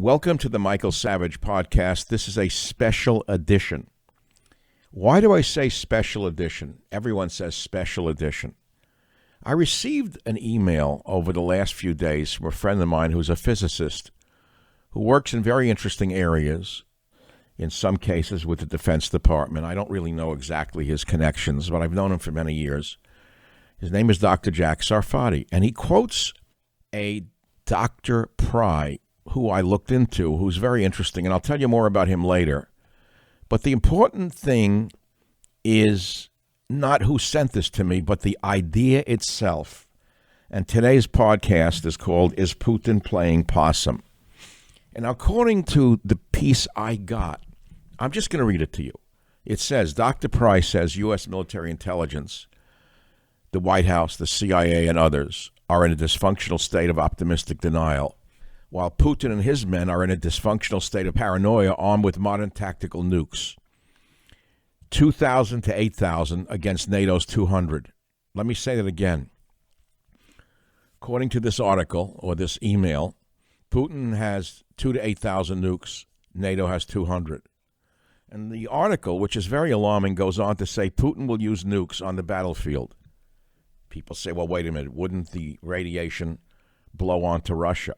Welcome to the Michael Savage Podcast. This is a special edition. Why do I say special edition? Everyone says special edition. I received an email over the last few days from a friend of mine who's a physicist who works in very interesting areas, in some cases with the Defense Department. I don't really know exactly his connections, but I've known him for many years. His name is Dr. Jack Sarfati, and he quotes a Dr. Pry, who I looked into, who's very interesting, and I'll tell you more about him later. But the important thing is not who sent this to me, but the idea itself. And today's podcast is called, Is Putin Playing Possum? And according to the piece I got, I'm just going to read it to you. It says, Dr. Pry says U.S. military intelligence, the White House, the CIA, and others are in a dysfunctional state of optimistic denial, while Putin and his men are in a dysfunctional state of paranoia armed with modern tactical nukes. 2,000 to 8,000 against NATO's 200. Let me say that again. According to this article, or this email, Putin has 2,000 to 8,000 nukes. NATO has 200. And the article, which is very alarming, goes on to say Putin will use nukes on the battlefield. People say, well, wait a minute, wouldn't the radiation blow onto Russia?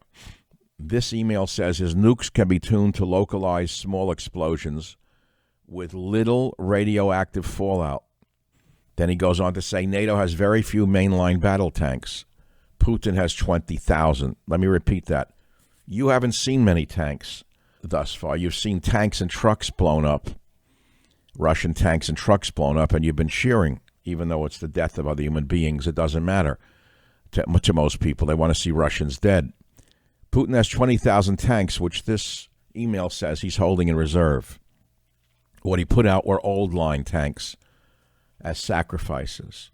This email says his nukes can be tuned to localize small explosions with little radioactive fallout. Then he goes on to say NATO has very few mainline battle tanks. Putin has 20,000. Let me repeat that. You haven't seen many tanks thus far. You've seen tanks and trucks blown up, Russian tanks and trucks blown up, and you've been cheering, even though it's the death of other human beings. It doesn't matter to most people. They want to see Russians dead. Putin has 20,000 tanks, which this email says he's holding in reserve. What he put out were old line tanks as sacrifices.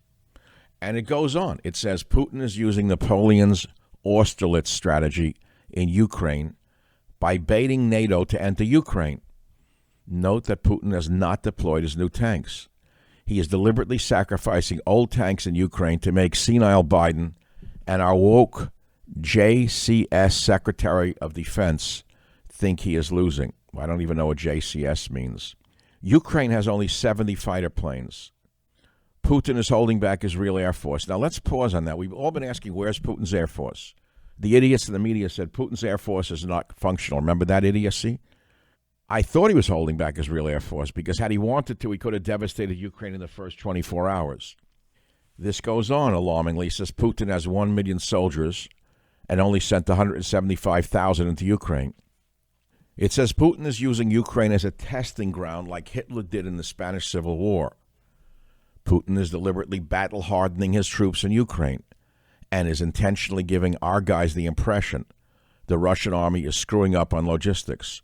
And it goes on. It says Putin is using Napoleon's Austerlitz strategy in Ukraine by baiting NATO to enter Ukraine. Note that Putin has not deployed his new tanks. He is deliberately sacrificing old tanks in Ukraine to make senile Biden and our woke JCS Secretary of Defense think he is losing. I don't even know what JCS means. Ukraine has only 70 fighter planes. Putin is holding back his real Air Force. Now, let's pause on that. We've all been asking, where's Putin's Air Force? The idiots in the media said Putin's Air Force is not functional. Remember that idiocy? I thought he was holding back his real Air Force because had he wanted to, he could have devastated Ukraine in the first 24 hours. This goes on alarmingly. It says Putin has 1 million soldiers and only sent 175,000 into Ukraine. It says Putin is using Ukraine as a testing ground like Hitler did in the Spanish Civil War. Putin is deliberately battle-hardening his troops in Ukraine and is intentionally giving our guys the impression the Russian army is screwing up on logistics.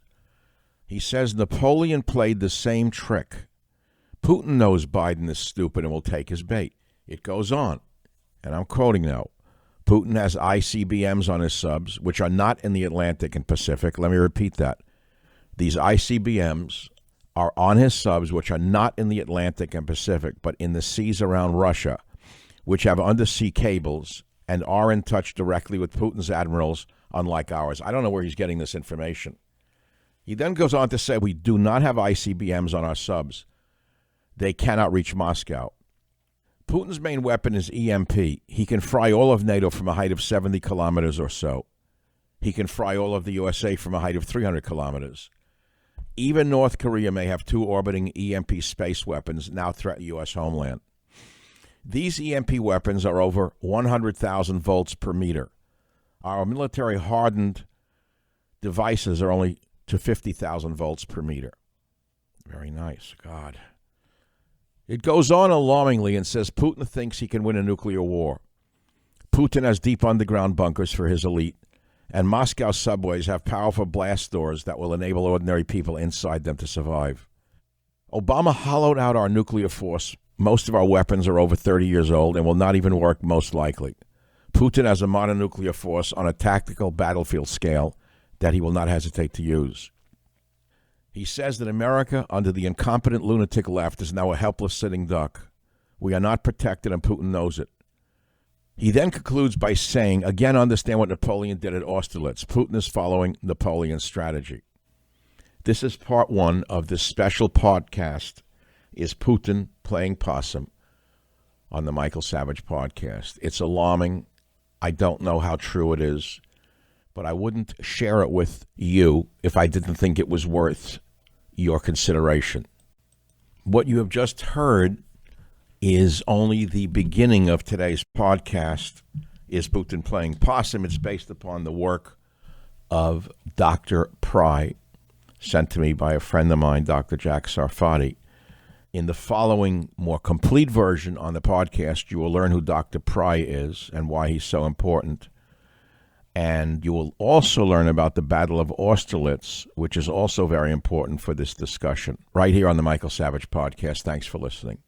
He says Napoleon played the same trick. Putin knows Biden is stupid and will take his bait. It goes on, and I'm quoting now. Putin has ICBMs on his subs, which are not in the Atlantic and Pacific. Let me repeat that. These ICBMs are on his subs, which are not in the Atlantic and Pacific, but in the seas around Russia, which have undersea cables and are in touch directly with Putin's admirals, unlike ours. I don't know where he's getting this information. He then goes on to say we do not have ICBMs on our subs. They cannot reach Moscow. Putin's main weapon is EMP. He can fry all of NATO from a height of 70 kilometers or so. He can fry all of the USA from a height of 300 kilometers. Even North Korea may have 2 orbiting EMP space weapons now threaten the U.S. homeland. These EMP weapons are over 100,000 volts per meter. Our military-hardened devices are only to 50,000 volts per meter. Very nice. God. It goes on alarmingly and says Putin thinks he can win a nuclear war. Putin has deep underground bunkers for his elite, and Moscow subways have powerful blast doors that will enable ordinary people inside them to survive. Obama hollowed out our nuclear force. Most of our weapons are over 30 years old and will not even work most likely. Putin has a modern nuclear force on a tactical battlefield scale that he will not hesitate to use. He says that America, under the incompetent lunatic left, is now a helpless sitting duck. We are not protected, and Putin knows it. He then concludes by saying, again, understand what Napoleon did at Austerlitz. Putin is following Napoleon's strategy. This is part one of this special podcast, Is Putin Playing Possum? On the Michael Savage podcast. It's alarming. I don't know how true it is, but I wouldn't share it with you if I didn't think it was worth your consideration. What you have just heard is only the beginning of today's podcast, Is Putin Playing Possum? It's based upon the work of Dr. Pry, sent to me by a friend of mine, Dr. Jack Sarfati. In the following more complete version on the podcast, you will learn who Dr. Pry is and why he's so important. And you will also learn about the Battle of Austerlitz, which is also very important for this discussion, right here on the Michael Savage podcast. Thanks for listening.